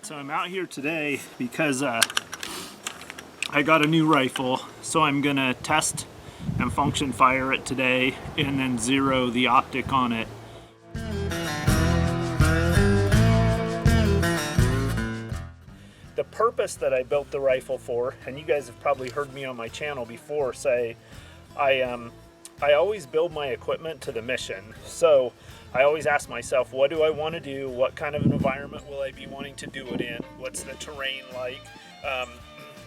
So I'm out here today because I got a new rifle, so I'm gonna test and function fire it today and then zero the optic on it. The purpose that I built the rifle for, and you guys have probably heard me on my channel before say, I always build my equipment to the mission. So I always ask myself, what do I want to do? What kind of an environment will I be wanting to do it in? What's the terrain like?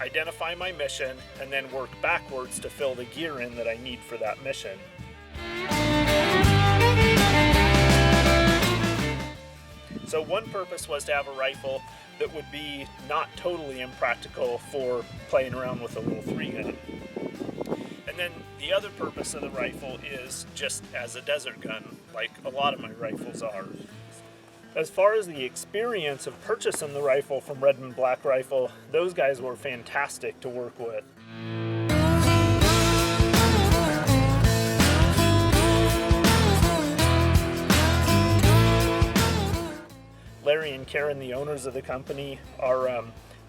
Identify my mission and then work backwards to fill the gear in that I need for that mission. So one purpose was to have a rifle that would be not totally impractical for playing around with a little 3-gun. And then the other purpose of the rifle is just as a desert gun, like a lot of my rifles are. As far as the experience of purchasing the rifle from Redmond Black Rifle, those guys were fantastic to work with. Larry and Karen, the owners of the company,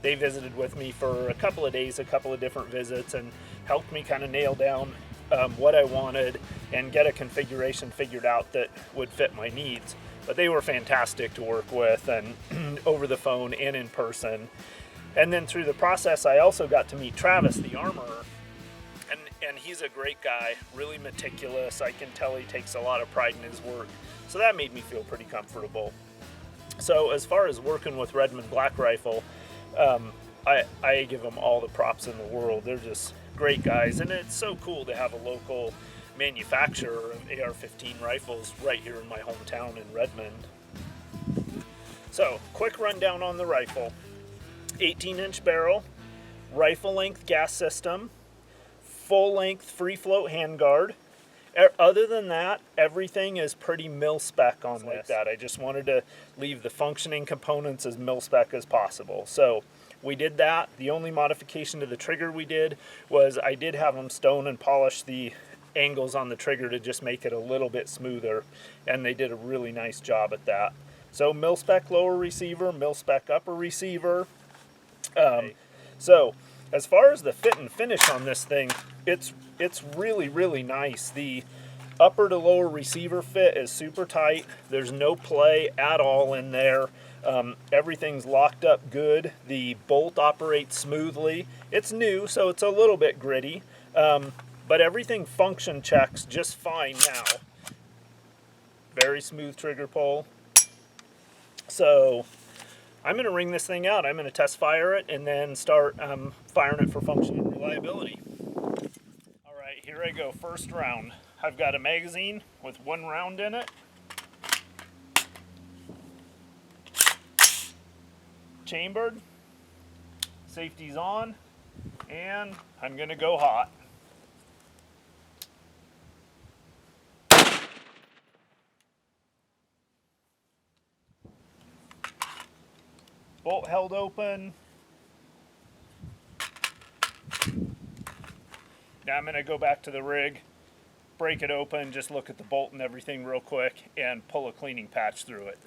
they visited with me for a couple of days, a couple of different visits, and helped me kind of nail down what I wanted and get a configuration figured out that would fit my needs. But they were fantastic to work with, and over the phone and in person. And then through the process, I also got to meet Travis, the armorer, and he's a great guy, really meticulous. I can tell he takes a lot of pride in his work, so that made me feel pretty comfortable. So as far as working with Redmond Black Rifle, I give them all the props in the world. They're just great guys, and it's so cool to have a local manufacturer of AR15 rifles right here in my hometown in Redmond. So, quick rundown on the rifle. 18-inch barrel, rifle length gas system, full length free float handguard. Other than that, everything is pretty mil-spec on like that. I just wanted to leave the functioning components as mil-spec as possible. So we did that. The only modification to the trigger we did was I did have them stone and polish the angles on the trigger to just make it a little bit smoother, and they did a really nice job at that. So mil-spec lower receiver, mil-spec upper receiver. So as far as the fit and finish on this thing, it's really, really nice. The upper to lower receiver fit is super tight. There's no play at all in there. Everything's locked up good. The bolt operates smoothly. It's new, so it's a little bit gritty, but everything function checks just fine now. Very smooth trigger pull. So I'm going to ring this thing out. I'm going to test fire it and then start firing it for function and reliability. All right, here I go. First round. I've got a magazine with 1 round in it. Chambered. Safety's on. And I'm going to go hot. Bolt held open. Now I'm going to go back to the rig, break it open, just look at the bolt and everything real quick, and pull a cleaning patch through it.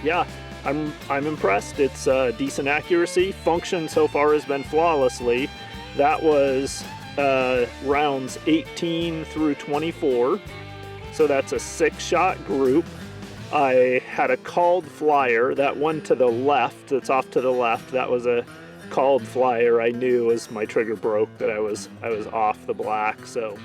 Yeah, I'm impressed. It's decent accuracy. Function so far has been flawlessly. That was rounds 18 through 24. So that's a 6-shot group. I had a called flyer. That one to the left, that's off to the left, that was a called flyer. I knew as my trigger broke that I was off the black. So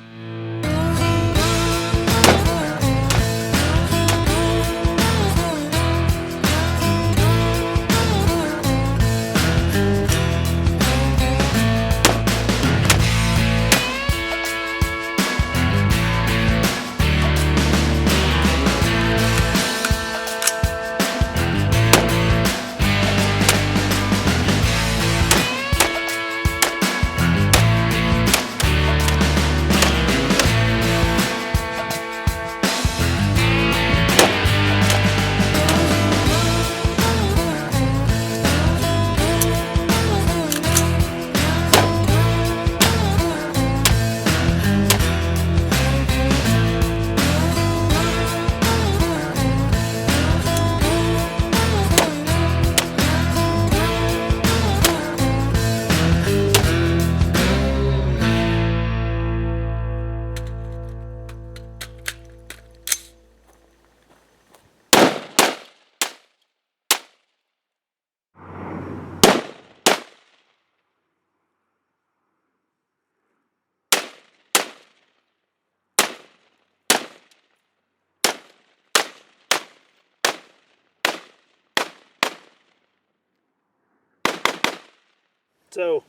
So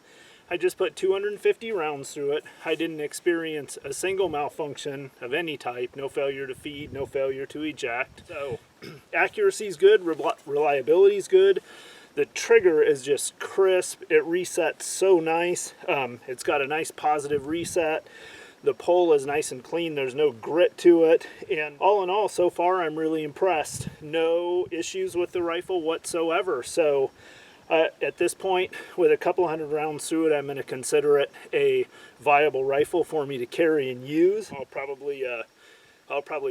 I just put 250 rounds through it. I didn't experience a single malfunction of any type, no failure to feed, no failure to eject. So accuracy is good, reliability is good. The trigger is just crisp. It resets so nice. It's got a nice positive reset. The pull is nice and clean. There's no grit to it. And all in all, so far, I'm really impressed. No issues with the rifle whatsoever. So at this point, with a couple hundred rounds through it, I'm going to consider it a viable rifle for me to carry and use. I'll probably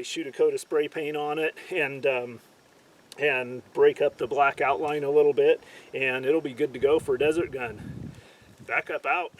shoot a coat of spray paint on it and break up the black outline a little bit, and it'll be good to go for a desert gun. Back up out.